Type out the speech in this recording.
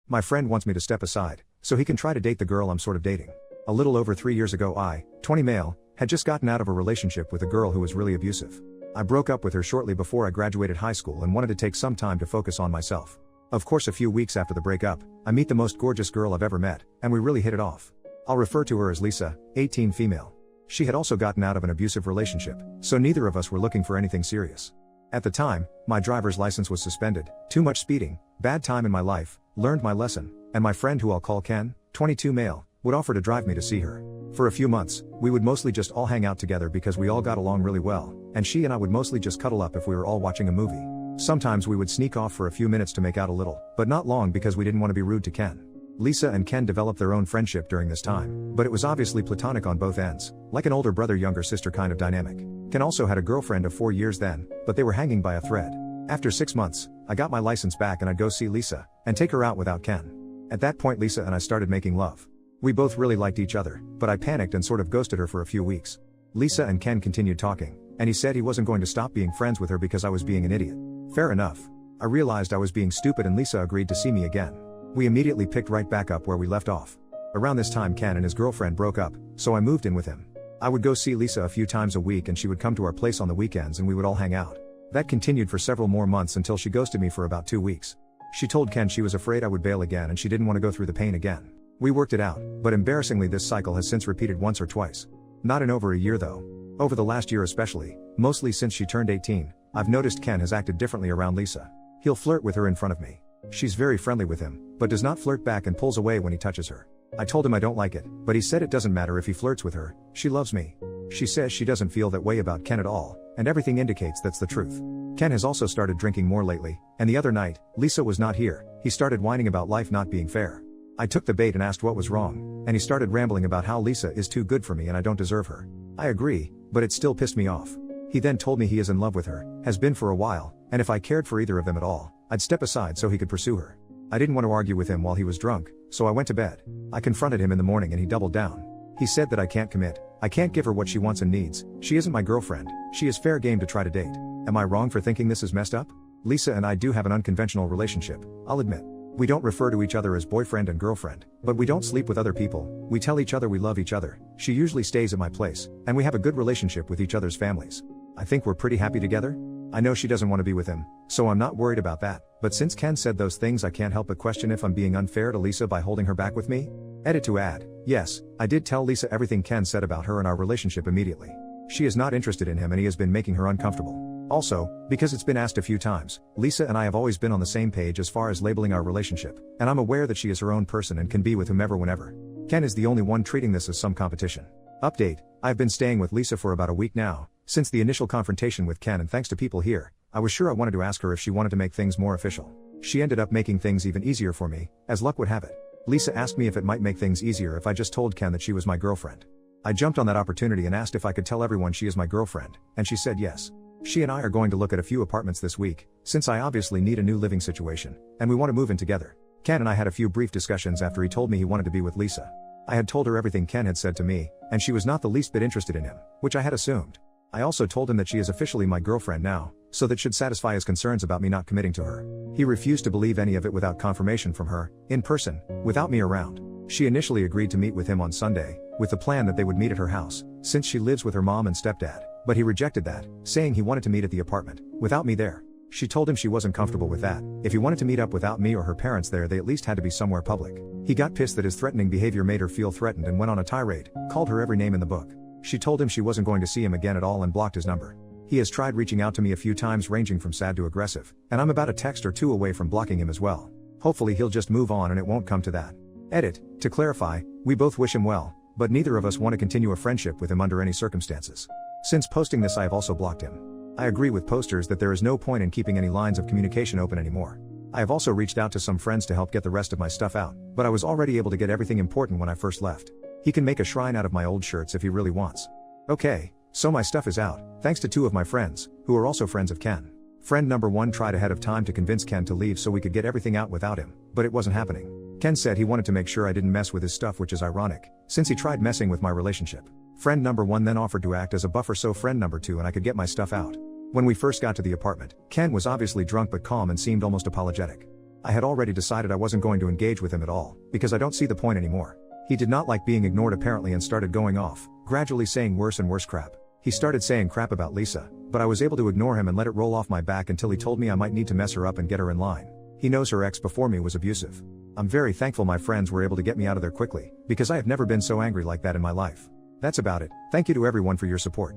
My friend wants me to step aside, so he can try to date the girl I'm sort of dating. A little over 3 years ago I, 20 male, had just gotten out of a relationship with a girl who was really abusive. I broke up with her shortly before I graduated high school and wanted to take some time to focus on myself. Of course, a few weeks after the breakup, I meet the most gorgeous girl I've ever met, and we really hit it off. I'll refer to her as Lisa, 18 female. She had also gotten out of an abusive relationship, so neither of us were looking for anything serious. At the time, my driver's license was suspended, too much speeding, bad time in my life, learned my lesson, and my friend who I'll call Ken, 22 male, would offer to drive me to see her. For a few months, we would mostly just all hang out together because we all got along really well, and she and I would mostly just cuddle up if we were all watching a movie. Sometimes we would sneak off for a few minutes to make out a little, but not long because we didn't want to be rude to Ken. Lisa and Ken developed their own friendship during this time, but it was obviously platonic on both ends, like an older brother-younger sister kind of dynamic. Ken also had a girlfriend of 4 years then, but they were hanging by a thread. After 6 months, I got my license back and I'd go see Lisa, and take her out without Ken. At that point Lisa and I started making love. We both really liked each other, but I panicked and sort of ghosted her for a few weeks. Lisa and Ken continued talking, and he said he wasn't going to stop being friends with her because I was being an idiot. Fair enough. I realized I was being stupid and Lisa agreed to see me again. We immediately picked right back up where we left off. Around this time Ken and his girlfriend broke up, so I moved in with him. I would go see Lisa a few times a week and she would come to our place on the weekends and we would all hang out. That continued for several more months until she ghosted me for about 2 weeks. She told Ken she was afraid I would bail again and she didn't want to go through the pain again. We worked it out, but embarrassingly this cycle has since repeated once or twice. Not in over a year though. Over the last year especially, mostly since she turned 18, I've noticed Ken has acted differently around Lisa. He'll flirt with her in front of me. She's very friendly with him, but does not flirt back and pulls away when he touches her. I told him I don't like it, but he said it doesn't matter if he flirts with her, she loves me. She says she doesn't feel that way about Ken at all, and everything indicates that's the truth. Ken has also started drinking more lately, and the other night, Lisa was not here, he started whining about life not being fair. I took the bait and asked what was wrong, and he started rambling about how Lisa is too good for me and I don't deserve her. I agree, but it still pissed me off. He then told me he is in love with her, has been for a while, and if I cared for either of them at all, I'd step aside so he could pursue her. I didn't want to argue with him while he was drunk, so I went to bed. I confronted him in the morning and he doubled down. He said that I can't commit, I can't give her what she wants and needs, she isn't my girlfriend, she is fair game to try to date. Am I wrong for thinking this is messed up? Lisa and I do have an unconventional relationship, I'll admit. We don't refer to each other as boyfriend and girlfriend, but we don't sleep with other people, we tell each other we love each other, she usually stays at my place, and we have a good relationship with each other's families. I think we're pretty happy together. I know she doesn't want to be with him, so I'm not worried about that, but since Ken said those things I can't help but question if I'm being unfair to Lisa by holding her back with me. Edit to add, yes, I did tell Lisa everything Ken said about her and our relationship immediately. She is not interested in him and he has been making her uncomfortable. Also, because it's been asked a few times, Lisa and I have always been on the same page as far as labeling our relationship, and I'm aware that she is her own person and can be with whomever whenever. Ken is the only one treating this as some competition. Update, I've been staying with Lisa for about a week now, since the initial confrontation with Ken, and thanks to people here, I was sure I wanted to ask her if she wanted to make things more official. She ended up making things even easier for me, as luck would have it. Lisa asked me if it might make things easier if I just told Ken that she was my girlfriend. I jumped on that opportunity and asked if I could tell everyone she is my girlfriend, and she said yes. She and I are going to look at a few apartments this week, since I obviously need a new living situation, and we want to move in together. Ken and I had a few brief discussions after he told me he wanted to be with Lisa. I had told her everything Ken had said to me, and she was not the least bit interested in him, which I had assumed. I also told him that she is officially my girlfriend now, so that should satisfy his concerns about me not committing to her. He refused to believe any of it without confirmation from her, in person, without me around. She initially agreed to meet with him on Sunday, with the plan that they would meet at her house, since she lives with her mom and stepdad, but he rejected that, saying he wanted to meet at the apartment, without me there. She told him she wasn't comfortable with that. If he wanted to meet up without me or her parents there, they at least had to be somewhere public. He got pissed that his threatening behavior made her feel threatened and went on a tirade, called her every name in the book. She told him she wasn't going to see him again at all and blocked his number. He has tried reaching out to me a few times, ranging from sad to aggressive, and I'm about a text or two away from blocking him as well. Hopefully he'll just move on and it won't come to that. Edit, to clarify, we both wish him well, but neither of us want to continue a friendship with him under any circumstances. Since posting this I have also blocked him. I agree with posters that there is no point in keeping any lines of communication open anymore. I have also reached out to some friends to help get the rest of my stuff out, but I was already able to get everything important when I first left. He can make a shrine out of my old shirts if he really wants. Okay, so my stuff is out, thanks to two of my friends, who are also friends of Ken. Friend number 1 tried ahead of time to convince Ken to leave so we could get everything out without him, but it wasn't happening. Ken said he wanted to make sure I didn't mess with his stuff, which is ironic, since he tried messing with my relationship. Friend number 1 then offered to act as a buffer so friend number 2 and I could get my stuff out. When we first got to the apartment, Ken was obviously drunk but calm and seemed almost apologetic. I had already decided I wasn't going to engage with him at all, because I don't see the point anymore. He did not like being ignored apparently and started going off, gradually saying worse and worse crap. He started saying crap about Lisa, but I was able to ignore him and let it roll off my back until he told me I might need to mess her up and get her in line. He knows her ex before me was abusive. I'm very thankful my friends were able to get me out of there quickly, because I have never been so angry like that in my life. That's about it. Thank you to everyone for your support.